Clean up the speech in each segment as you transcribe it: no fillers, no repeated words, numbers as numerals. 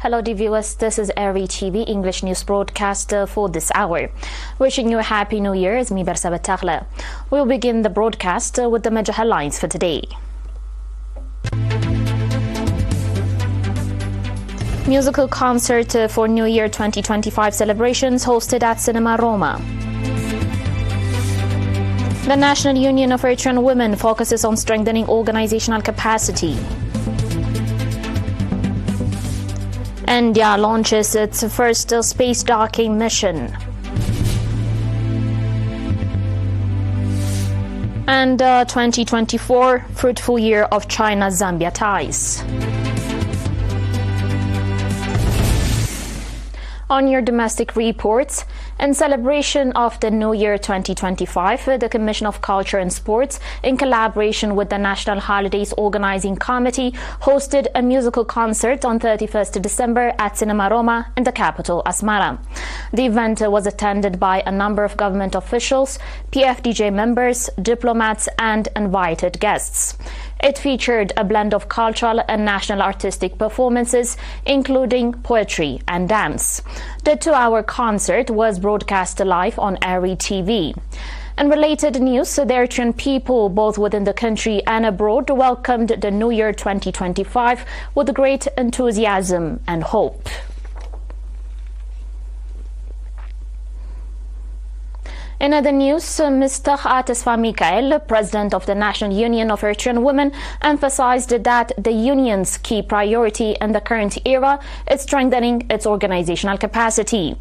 Hello dear viewers, this is ERi-TV English news broadcaster for this hour. Wishing you a happy new year is me Bersa Bataghla. We'll begin the broadcast with the major headlines for today. Musical concert for New Year 2025 celebrations hosted at Cinema Roma. The National Union of Eritrean Women focuses on strengthening organizational capacity. India launches its first space docking mission. And 2024 fruitful year of China-Zambia ties. On your domestic reports, in celebration of the New Year 2025, the Commission of Culture and Sports, in collaboration with the National Holidays Organizing Committee, hosted a musical concert on 31st December at Cinema Roma in the capital, Asmara. The event was attended by a number of government officials, PFDJ members, diplomats, and invited guests. It featured a blend of cultural and national artistic performances, including poetry and dance. The 2-hour concert was broadcast live on ERi-TV. In related news, the Eritrean people, both within the country and abroad, welcomed the New Year 2025 with great enthusiasm and hope. In other news, Mr. Tesfa Mikael, President of the National Union of Eritrean Women, emphasized that the union's key priority in the current era is strengthening its organizational capacity.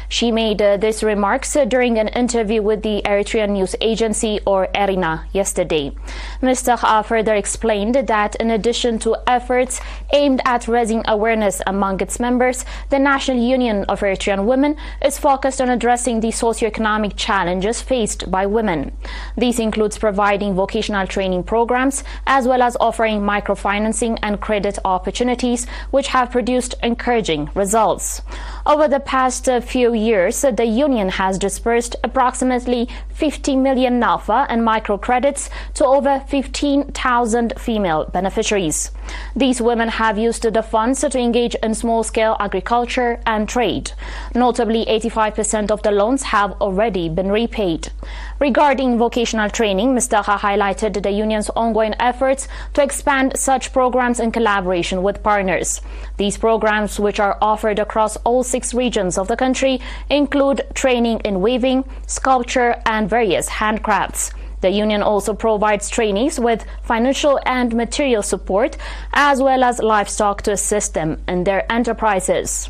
She made these remarks during an interview with the Eritrean News Agency, or ERINA, yesterday. Mr. further explained that in addition to efforts aimed at raising awareness among its members, the National Union of Eritrean Women is focused on addressing the socioeconomic challenges faced by women. This includes providing vocational training programs as well as offering microfinancing and credit opportunities, which have produced encouraging results. Over the past few years, the union has dispersed approximately 50 million NAFA and microcredits to over 15,000 female beneficiaries. These women have used the funds to engage in small-scale agriculture and trade. Notably, 85% of the loans have already been repaid. Regarding vocational training, Mr. highlighted the union's ongoing efforts to expand such programs in collaboration with partners. These programs, which are offered across all 6 regions of the country, include training in weaving, sculpture, and various handcrafts. The union also provides trainees with financial and material support, as well as livestock to assist them in their enterprises.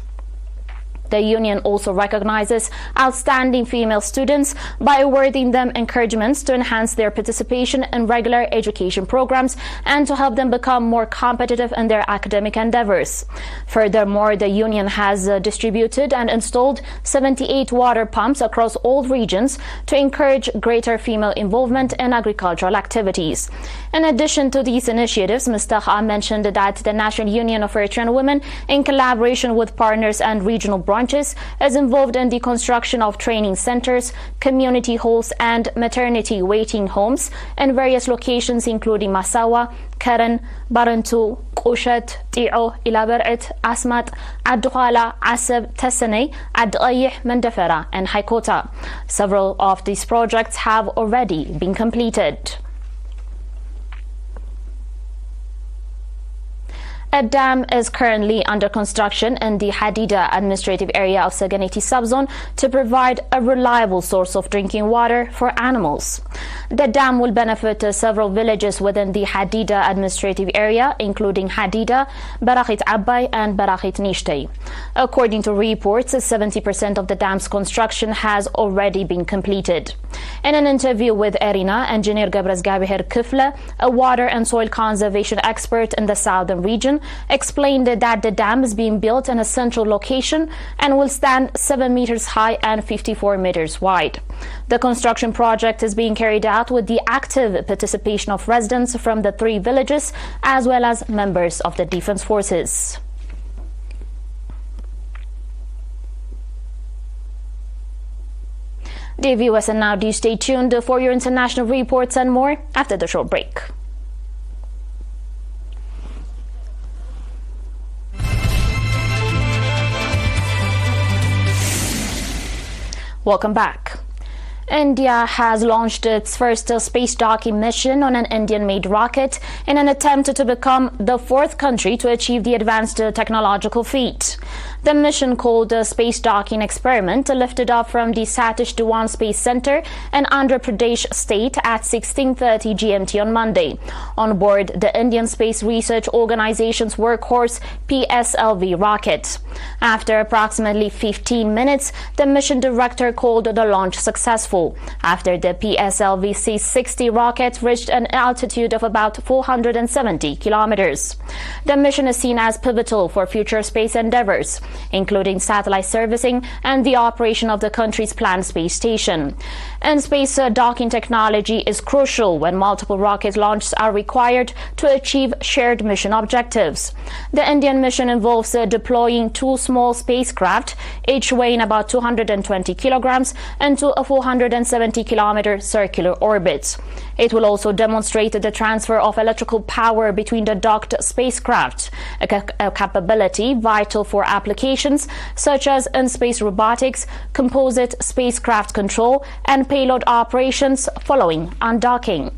The union also recognizes outstanding female students by awarding them encouragements to enhance their participation in regular education programs and to help them become more competitive in their academic endeavors. Furthermore, the union has distributed and installed 78 water pumps across all regions to encourage greater female involvement in agricultural activities. In addition to these initiatives, Mr. mentioned that the National Union of Eritrean Women, in collaboration with partners and regional branches, is involved in the construction of training centers, community halls, and maternity waiting homes in various locations, including Masawa, Karen, Barantu, Qushat, Ti'o, Ilaber'et, Asmat, Ad-Dukhala, Asab, Tessenei, Ad-Qayih, Mandafera, and Haikota. Several of these projects have already been completed. A dam is currently under construction in the Hadida administrative area of Saganeti subzone to provide a reliable source of drinking water for animals. The dam will benefit several villages within the Hadida administrative area, including Hadida, Barakhit Abbay, and Barakhit Nishtay. According to reports, 70% of the dam's construction has already been completed. In an interview with ERINA, Engineer Gabras Gabiher Kifle, a water and soil conservation expert in the southern region, explained that the dam is being built in a central location and will stand 7 meters high and 54 meters wide. The construction project is being carried out with the active participation of residents from the 3 villages as well as members of the defense forces. Dear viewers, and now do stay tuned for your international reports and more after the short break. Welcome back. India has launched its first space docking mission on an Indian-made rocket in an attempt to become the fourth country to achieve the advanced technological feat. The mission, called the Space Docking Experiment, lifted off from the Satish Dhawan Space Center in Andhra Pradesh state at 16:30 GMT on Monday, on board the Indian Space Research Organization's workhorse PSLV rocket. After approximately 15 minutes, the mission director called the launch successful, after the PSLV C-60 rocket reached an altitude of about 470 kilometers. The mission is seen as pivotal for future space endeavors, including satellite servicing and the operation of the country's planned space station. And space docking technology is crucial when multiple rocket launches are required to achieve shared mission objectives. The Indian mission involves deploying two small spacecraft, each weighing about 220 kilograms, into a 470-kilometer circular orbit. It will also demonstrate the transfer of electrical power between the docked spacecraft, a capability vital for applications such as in-space robotics, composite spacecraft control, and payload operations following undocking.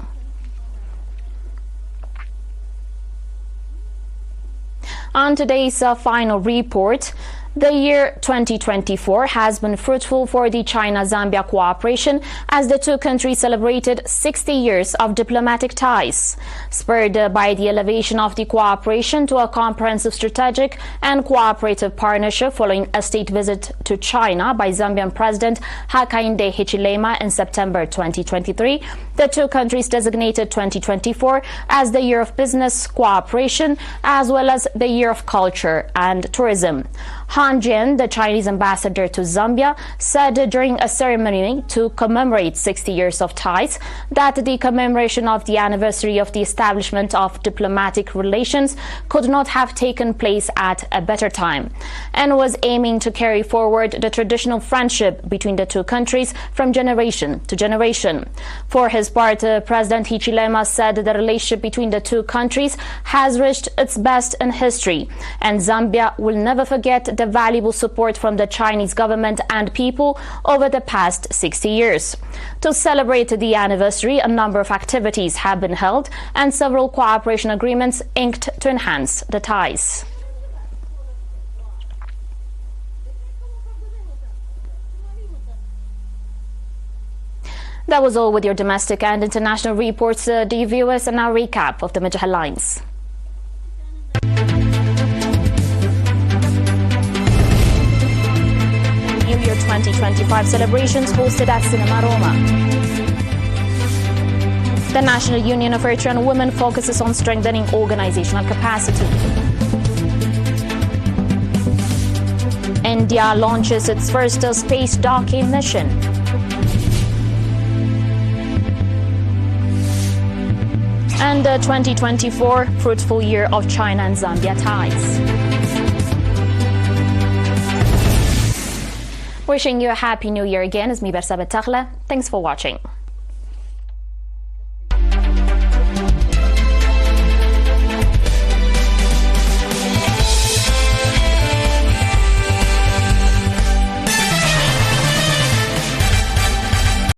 On today's final report, the year 2024 has been fruitful for the China-Zambia cooperation as the two countries celebrated 60 years of diplomatic ties, spurred by the elevation of the cooperation to a comprehensive strategic and cooperative partnership following a state visit to China by Zambian President Hakainde Hichilema in September 2023. The two countries designated 2024 as the Year of Business Cooperation as well as the Year of Culture and Tourism. Han Jin, the Chinese ambassador to Zambia, said during a ceremony to commemorate 60 years of ties that the commemoration of the anniversary of the establishment of diplomatic relations could not have taken place at a better time, and was aiming to carry forward the traditional friendship between the two countries from generation to generation. For his part, President Hichilema said the relationship between the two countries has reached its best in history, and Zambia will never forget the valuable support from the Chinese government and people over the past 60 years. To celebrate the anniversary, a number of activities have been held and several cooperation agreements inked to enhance the ties. That was all with your domestic and international reports. Dear viewers, and now recap of the major headlines. New Year 2025 celebrations hosted at Cinema Roma. The National Union of Eritrean Women focuses on strengthening organizational capacity. India launches its first space docking mission. And the 2024 fruitful year of China and Zambia ties. Wishing you a happy new year again is me Bersabet Taghla. Thanks for watching.